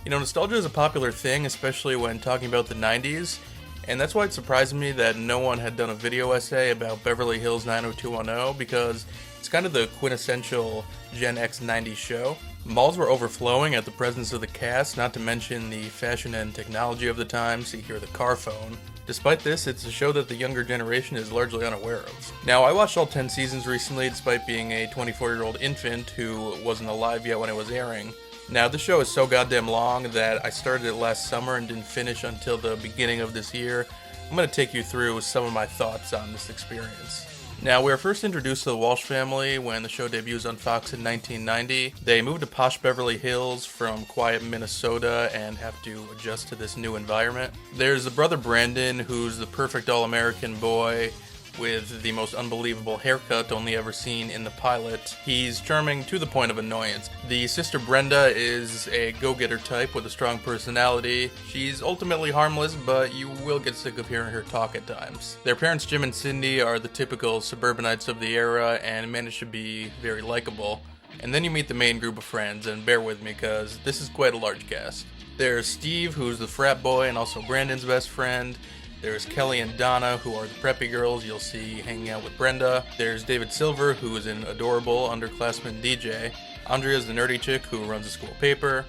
You know, nostalgia is a popular thing, especially when talking about the 90s, and that's why it surprised me that no one had done a video essay about Beverly Hills 90210, because it's kind of the quintessential Gen X 90s show. Malls were overflowing at the presence of the cast, not to mention the fashion and technology of the time, see here the car phone. Despite this, it's a show that the younger generation is largely unaware of. Now, I watched all 10 seasons recently, despite being a 24-year-old infant who wasn't alive yet when it was airing. Now, this show is so goddamn long that I started it last summer and didn't finish until the beginning of this year. I'm going to take you through some of my thoughts on this experience. Now, we were first introduced to the Walsh family when the show debuts on Fox in 1990. They moved to posh Beverly Hills from quiet Minnesota and have to adjust to this new environment. There's the brother Brandon, who's the perfect all-American boy with the most unbelievable haircut only ever seen in the pilot. He's charming to the point of annoyance. The sister Brenda is a go-getter type with a strong personality. She's ultimately harmless, but you will get sick of hearing her talk at times. Their parents Jim and Cindy are the typical suburbanites of the era and manage to be very likable. And then you meet the main group of friends, and bear with me because this is quite a large cast. There's Steve, who's the frat boy and also Brandon's best friend. There's Kelly and Donna, who are the preppy girls you'll see hanging out with Brenda. There's David Silver, who is an adorable underclassman DJ. Andrea's the nerdy chick who runs the school paper.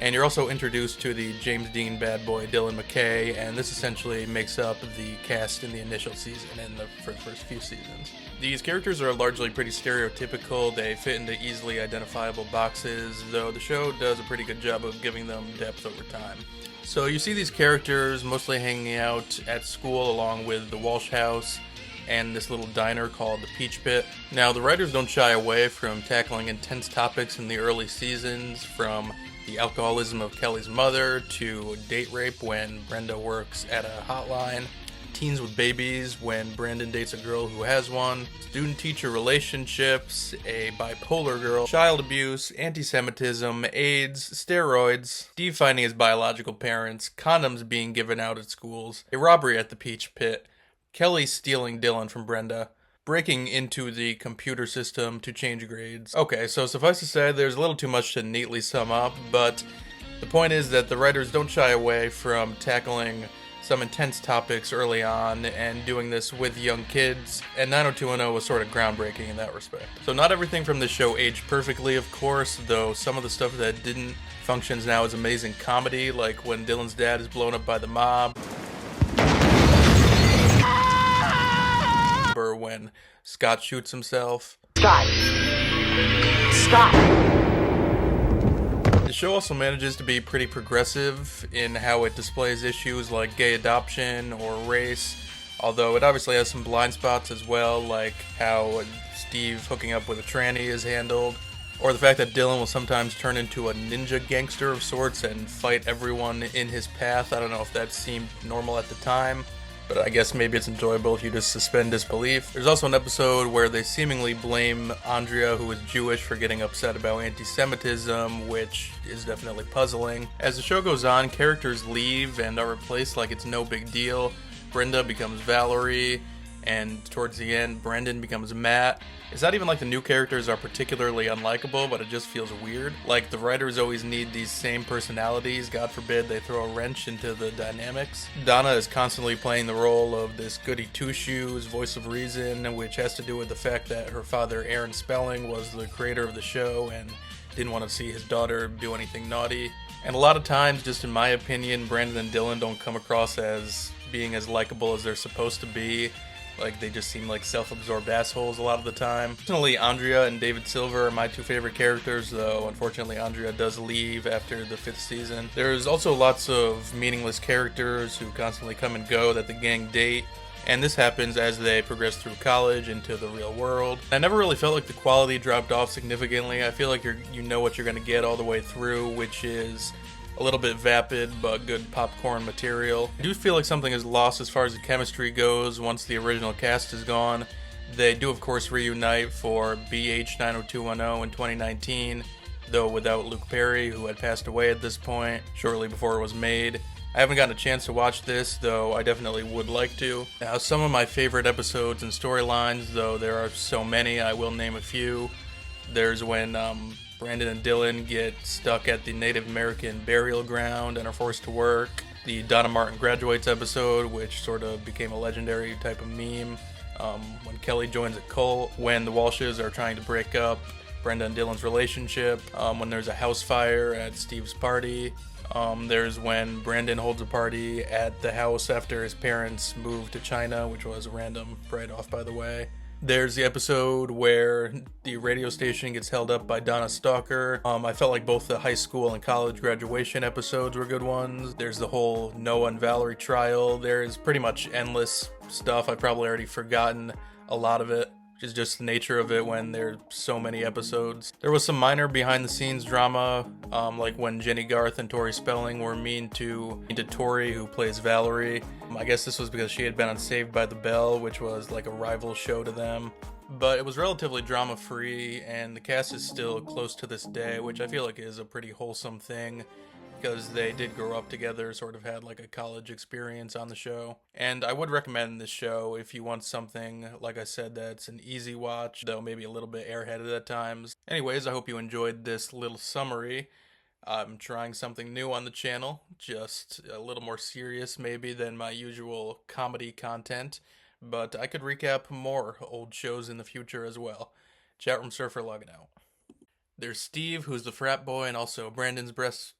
And you're also introduced to the James Dean bad boy Dylan McKay, and this essentially makes up the cast in the initial season and for the first few seasons. These characters are largely pretty stereotypical. They fit into easily identifiable boxes, though the show does a pretty good job of giving them depth over time. So you see these characters mostly hanging out at school along with the Walsh house and this little diner called the Peach Pit. Now, the writers don't shy away from tackling intense topics in the early seasons, from the alcoholism of Kelly's mother to date rape when Brenda works at a hotline, teens with babies when Brandon dates a girl who has one, student-teacher relationships, a bipolar girl, child abuse, anti-Semitism, AIDS, steroids, Steve finding his biological parents, condoms being given out at schools, a robbery at the Peach Pit, Kelly stealing Dylan from Brenda, breaking into the computer system to change grades. Okay, so suffice to say, there's a little too much to neatly sum up, but the point is that the writers don't shy away from tackling some intense topics early on and doing this with young kids, and 90210 was sort of groundbreaking in that respect. So not everything from this show aged perfectly, of course, though some of the stuff that didn't functions now as amazing comedy, like when Dylan's dad is blown up by the mob, or when Scott shoots himself. Stop! The show also manages to be pretty progressive in how it displays issues like gay adoption or race, although it obviously has some blind spots as well, like how Steve hooking up with a tranny is handled, or the fact that Dylan will sometimes turn into a ninja gangster of sorts and fight everyone in his path. I don't know if that seemed normal at the time, but I guess maybe it's enjoyable if you just suspend disbelief. There's also an episode where they seemingly blame Andrea, who is Jewish, for getting upset about anti-Semitism, which is definitely puzzling. As the show goes on, characters leave and are replaced like it's no big deal. Brenda becomes Valerie, and towards the end, Brandon becomes Matt. It's not even like the new characters are particularly unlikable, but it just feels weird. Like the writers always need these same personalities. God forbid they throw a wrench into the dynamics. Donna is constantly playing the role of this goody two-shoes, voice of reason, which has to do with the fact that her father, Aaron Spelling, was the creator of the show and didn't want to see his daughter do anything naughty. And a lot of times, just in my opinion, Brandon and Dylan don't come across as being as likable as they're supposed to be. Like, they just seem like self-absorbed assholes a lot of the time. Personally, Andrea and David Silver are my two favorite characters, though unfortunately Andrea does leave after the 5th season. There's also lots of meaningless characters who constantly come and go that the gang date, and this happens as they progress through college into the real world. I never really felt like the quality dropped off significantly. I feel like you know what you're going to get all the way through, which is a little bit vapid, but good popcorn material. I do feel like something is lost as far as the chemistry goes once the original cast is gone. They do, of course, reunite for BH 90210 in 2019, though without Luke Perry, who had passed away at this point, shortly before it was made. I haven't gotten a chance to watch this, though I definitely would like to. Now, some of my favorite episodes and storylines, though there are so many, I will name a few. There's when Brandon and Dylan get stuck at the Native American burial ground and are forced to work. The Donna Martin graduates episode, which sort of became a legendary type of meme. When Kelly joins a cult, when the Walshes are trying to break up Brenda and Dylan's relationship, when there's a house fire at Steve's party. There's when Brandon holds a party at the house after his parents moved to China, which was a random write-off, by the way. There's the episode where the radio station gets held up by Donna's stalker. I felt like both the high school and college graduation episodes were good ones. There's the whole Noah and Valerie trial. There's pretty much endless stuff. I've probably already forgotten a lot of it, which is just the nature of it when there's so many episodes. There was some minor behind-the-scenes drama, like when Jenny Garth and Tori Spelling were mean to Tori, who plays Valerie. I guess this was because she had been on Saved by the Bell, which was like a rival show to them. But it was relatively drama-free, and the cast is still close to this day, which I feel like is a pretty wholesome thing, because they did grow up together, sort of had like a college experience on the show. And I would recommend this show if you want something, like I said, that's an easy watch, though maybe a little bit airheaded at times. Anyways, I hope you enjoyed this little summary. I'm trying something new on the channel, just a little more serious maybe than my usual comedy content, but I could recap more old shows in the future as well. Chatroom Surfer logging out. There's Steve, who's the frat boy and also Brandon's breast